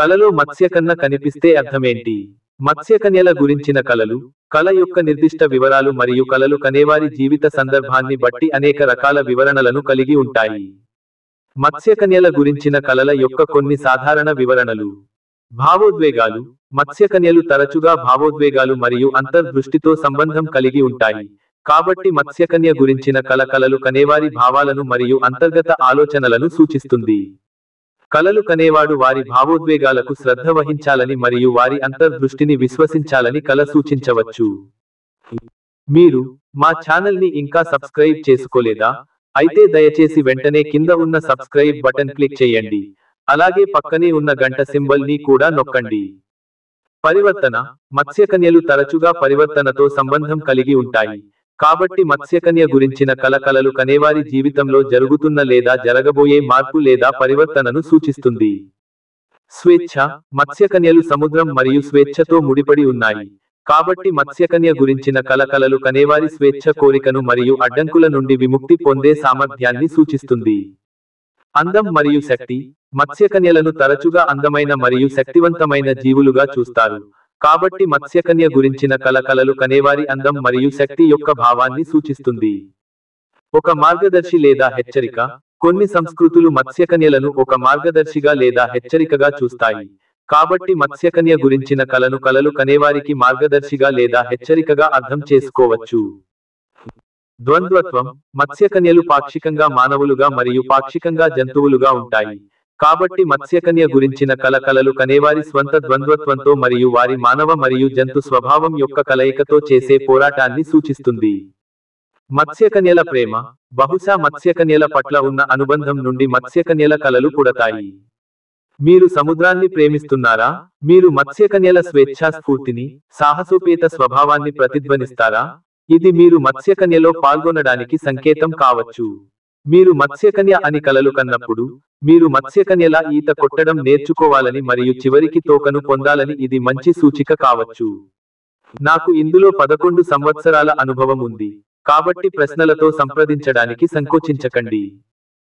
కలలో మత్స్యకన్య కనిపిస్తే అర్థమేంటి? మత్స్యకన్యల గురించిన కలలు, కల యొక్క నిర్దిష్ట వివరాలు మరియు కలలు కనేవారి జీవిత సందర్భాన్ని బట్టి అనేక రకాల వివరణలను కలిగి ఉంటాయి. మత్స్యకన్యల గురించిన కలల యొక్క కొన్ని సాధారణ వివరణలు. భావోద్వేగాలు. మత్స్యకన్యలు తరచుగా భావోద్వేగాలు మరియు అంతర్దృష్టితో సంబంధం కలిగి ఉంటాయి. కాబట్టి మత్స్యకన్య గురించిన కలలు కనేవారి భావాలను మరియు అంతర్గత ఆలోచనలను సూచిస్తుంది. కలలు కనేవాడు వారి భావోద్వేగాలకు శ్రద్ధ వహించాలని మరియు వారి అంతర్దృష్టిని విశ్వసించాలని కల సూచించవచ్చు. మీరు మా ఛానల్ని ఇంకా సబ్స్క్రైబ్ చేసుకోలేదా? అయితే దయచేసి వెంటనే కింద ఉన్న సబ్స్క్రైబ్ బటన్ క్లిక్ చేయండి. అలాగే పక్కనే ఉన్న గంట సింబల్ ని కూడా నొక్కండి. పరివర్తన. మత్స్యకన్యలు తరచుగా పరివర్తనతో సంబంధం కలిగి ఉంటాయి. కాబట్టి మత్స్యకన్య గురించిన కలలు కనేవారి జీవితంలో జరుగుతున్న లేదా జరగబోయే మార్పు లేదా పరివర్తనను సూచిస్తుంది. స్వేచ్ఛ. మత్స్యకన్యలు సముద్రం మరియు స్వేచ్ఛతో ముడిపడి ఉన్నాయి. కాబట్టి మత్స్యకన్య గురించిన కలలు కనేవారి స్వేచ్ఛ కోరికను మరియు అడ్డంకుల నుండి విముక్తి పొందే సామర్థ్యాన్ని సూచిస్తుంది. అందం మరియు శక్తి. మత్స్యకన్యలను తరచుగా అందమైన మరియు శక్తివంతమైన జీవులుగా చూస్తారు. కాబట్టి మత్స్యకన్య గురించిన కలలు కనేవారి అందం మరియు శక్తి యొక్క భావాన్ని సూచిస్తుంది. ఒక మార్గదర్శి లేదా హెచ్చరిక. కొన్ని సంస్కృతులు మత్స్యకన్యలను ఒక మార్గదర్శిగా లేదా హెచ్చరికగా చూస్తాయి. కాబట్టి మత్స్యకన్య గురించిన కలలు కనేవారికి మార్గదర్శిగా లేదా హెచ్చరికగా అర్థం చేసుకోవచ్చు. ద్వంద్వత్వం. మత్స్యకన్యలు పాక్షికంగా మానవులుగా మరియు పాక్షికంగా జంతువులుగా ఉంటాయి. కాబట్టి మత్స్యకన్య గురించిన కలలు కనేవారి స్వంత ద్వంద్వత్వంతో మరియు వారి మానవ మరియు జంతు స్వభావం యొక్క కలయికతో చేసే పోరాటాన్ని సూచిస్తుంది. మత్స్యకన్యల ప్రేమ. బహుశా మత్స్యకన్యల పట్ల ఉన్న అనుబంధం నుండి మత్స్యకన్యల కలలు పుడతాయి. మీరు సముద్రాన్ని ప్రేమిస్తున్నారా? మీరు మత్స్యకన్యల స్వేచ్ఛా స్ఫూర్తిని, సాహసోపేత స్వభావాన్ని ప్రతిధ్వనిస్తారా? ఇది మీరు మత్స్యకన్యలో పాల్గొనడానికి సంకేతం కావచ్చు. మీరు మత్స్యకన్య అని కలలు కన్నప్పుడు, మీరు మత్స్యకన్యలా ఈత కొట్టడం నేర్చుకోవాలని మరియు చివరికి తోకను పొందాలని ఇది మంచి సూచిక కావచ్చు. నాకు ఇందులో 11 సంవత్సరాల అనుభవం ఉంది. కాబట్టి ప్రశ్నలతో సంప్రదించడానికి సంకోచించకండి.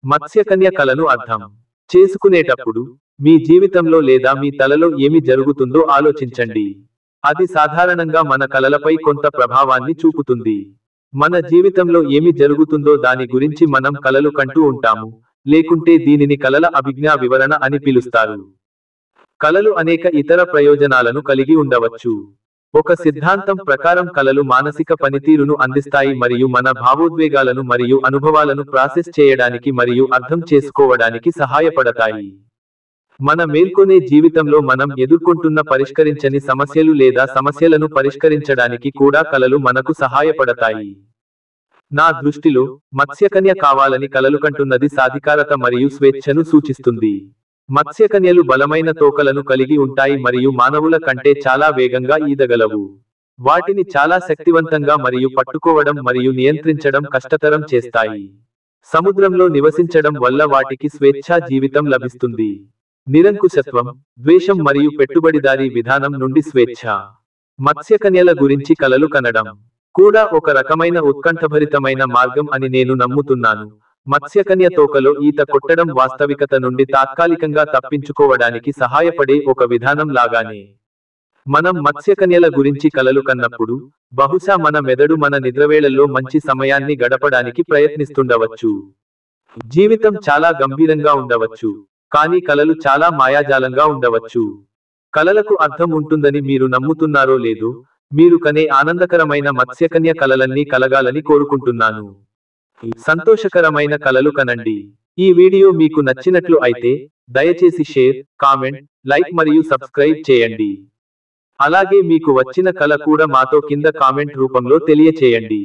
మత్స్యకన్య కలను అర్థం చేసుకునేటప్పుడు, మీ జీవితంలో లేదా మీ తలలో ఏమి జరుగుతుందో ఆలోచించండి. అది సాధారణంగా మన కలలపై కొంత ప్రభావాన్ని చూపుతుంది. మన జీవితంలో ఏమి జరుగుతుందో దాని గురించి మనం కలలు కంటూ ఉంటాము, లేకుంటే దీనిని కలల అభిజ్ఞా వివరణ అని పిలుస్తారు. కలలు అనేక ఇతర ప్రయోజనాలను కలిగి ఉండవచ్చు. ఒక సిద్ధాంతం ప్రకారం కలలు మానసిక పనితీరును అందిస్తాయి మరియు మన భావోద్వేగాలను మరియు అనుభవాలను ప్రాసెస్ చేయడానికి మరియు అర్థం చేసుకోవడానికి సహాయపడతాయి. మన మేల్కొనే జీవితంలో మనం ఎదుర్కొంటున్న పరిష్కరించని సమస్యలు లేదా సమస్యలను పరిష్కరించడానికి కూడా కలలు మనకు సహాయపడతాయి. నా దృష్టిలో, మత్స్యకన్య కావాలని కలలు కంటున్నది సాధికారత మరియు స్వేచ్ఛను సూచిస్తుంది. మత్స్యకన్యలు బలమైన తోకలను కలిగి ఉంటాయి మరియు మానవుల కంటే చాలా వేగంగా ఈదగలవు. వాటిని చాలా శక్తివంతంగా మరియు పట్టుకోవడం మరియు నియంత్రించడం కష్టతరం చేస్తాయి. సముద్రంలో నివసించడం వల్ల వాటికి స్వేచ్ఛా జీవితం లభిస్తుంది. నిరంకుశత్వం, ద్వేషం మరియు పెట్టుబడిదారీ విధానం నుండి స్వేచ్ఛ. మత్స్యకన్యల గురించి కలలు కనడం కూడా ఒక రకమైన ఉత్కంఠభరితమైన మార్గం అని నేను నమ్ముతున్నాను. మత్స్యకన్య తోకలో ఈత కొట్టడం వాస్తవికత నుండి తాత్కాలికంగా తప్పించుకోవడానికి సహాయపడే ఒక విధానం లాగానే. మనం మత్స్యకన్యల గురించి కలలు కన్నప్పుడు, బహుశా మన మెదడు మన నిద్రవేళల్లో మంచి సమయాన్ని గడపడానికి ప్రయత్నిస్తుండవచ్చు. జీవితం చాలా గంభీరంగా ఉండవచ్చు, కానీ కలలు చాలా మాయాజాలంగా ఉండవచ్చు. కలలకు అర్థం ఉంటుందని మీరు నమ్ముతున్నారో లేదో, మీరు కనే ఆనందకరమైన మత్స్యకన్య కలలన్నీ కలగాలని కోరుకుంటున్నాను. సంతోషకరమైన కలలు కనండి. ఈ వీడియో మీకు నచ్చినట్లు అయితే, దయచేసి షేర్, కామెంట్, లైక్ మరియు సబ్స్క్రైబ్ చేయండి. అలాగే మీకు వచ్చిన కల కూడా మాతో కింద కామెంట్ రూపంలో తెలియచేయండి.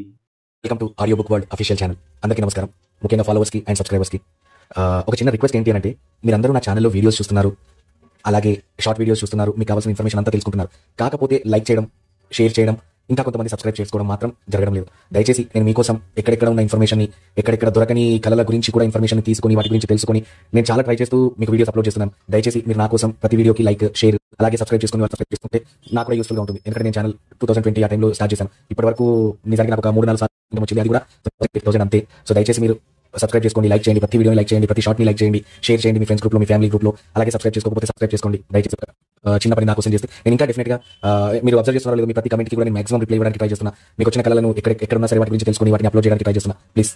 Welcome to audio book world official channel. అందరికీ నమస్కారం. ముఖ్యంగా ఫాలోవర్స్ కి అండ్ సబ్స్క్రైబర్స్ కి ఒక చిన్న రిక్వెస్ట్ ఏంటి అంటే, మీరందరూ నా ఛానల్లో వీడియోస్ చూస్తున్నారు, అలాగే షార్ట్ వీడియోస్ చూస్తున్నారు, మీకు కావాల్సిన ఇన్ఫర్మేషన్ అంతా తెలుసుకుంటున్నారు. కాకపోతే లైక్ చేయడం, షేర్ చేయడం, ఇంకా కొంతమంది సబ్స్క్రైబ్ చేసుకోవడం మాత్రం జరగడం లేదు. దయచేసి నేను మీకోసం ఎక్కడెక్కడ ఉన్న ఇన్ఫర్మేషన్ ని, ఎక్కడెక్కడ దొరకని కళల గురించి కూడా ఇన్ఫర్మేషన్ తీసుకొని వాటి గురించి తెలుసుకొని నేను చాలా ట్రై చేస్తూ మీకు వీడియోస్ అప్లోడ్ చేస్తున్నాను. దయచేసి మీరు నా కోసం ప్రతి వీడియోకి లైక్, షేర్, అలాగే సబ్స్క్రైబ్ చేసుకుంటే నాకు కూడా యూస్ఫుల్ గా ఉంటుంది. ఎందుకంటే నేను ఛానల్ 2020 ఆ టైంలో స్టార్ట్ చేశాను. ఇప్పటి వరకు నిజంగా నాకు ఒక 3-4 సార్లు వచ్చింది, అది కూడా 1000 అంతే. సో దయచేసి మీరు సబ్స్క్రైబ్ చేసుకోండి, లైక్ చేయండి, ప్రతి వీడియోని లైక్ చేయండి, ప్రతి షార్ట్ని లైక్ చేయండి, షేర్ చేయండి మీ ఫ్రెండ్స్ గ్రూప్లో, మీ ఫ్యామిలీ గ్రూప్లో. అలాగే సబ్స్క్రైబ్ చేసుకోకపోతే సబ్స్క్రైబ్ చేసుకోండి దయచేసి. చిన్న పని నా క్వశ్చన్ చేస్తే నేను ఇంకా డెఫినెట్గా మీరు అబ్జర్వ్ చేస్తున్నారో లేదో మీ ప్రతి కమెంట్కి కూడా నేను మాక్సిమం రిప్లై ఇవ్వడానికి ట్రై చేస్తున్నా. మీకు వచ్చిన కళలను ఎక్కడ ఉన్నా సరే వాటి గురించి తెలుసుకొని వాటిని అప్లోడ్ చేయడానికి ట్రై చేస్తున్నా ప్లీజ్.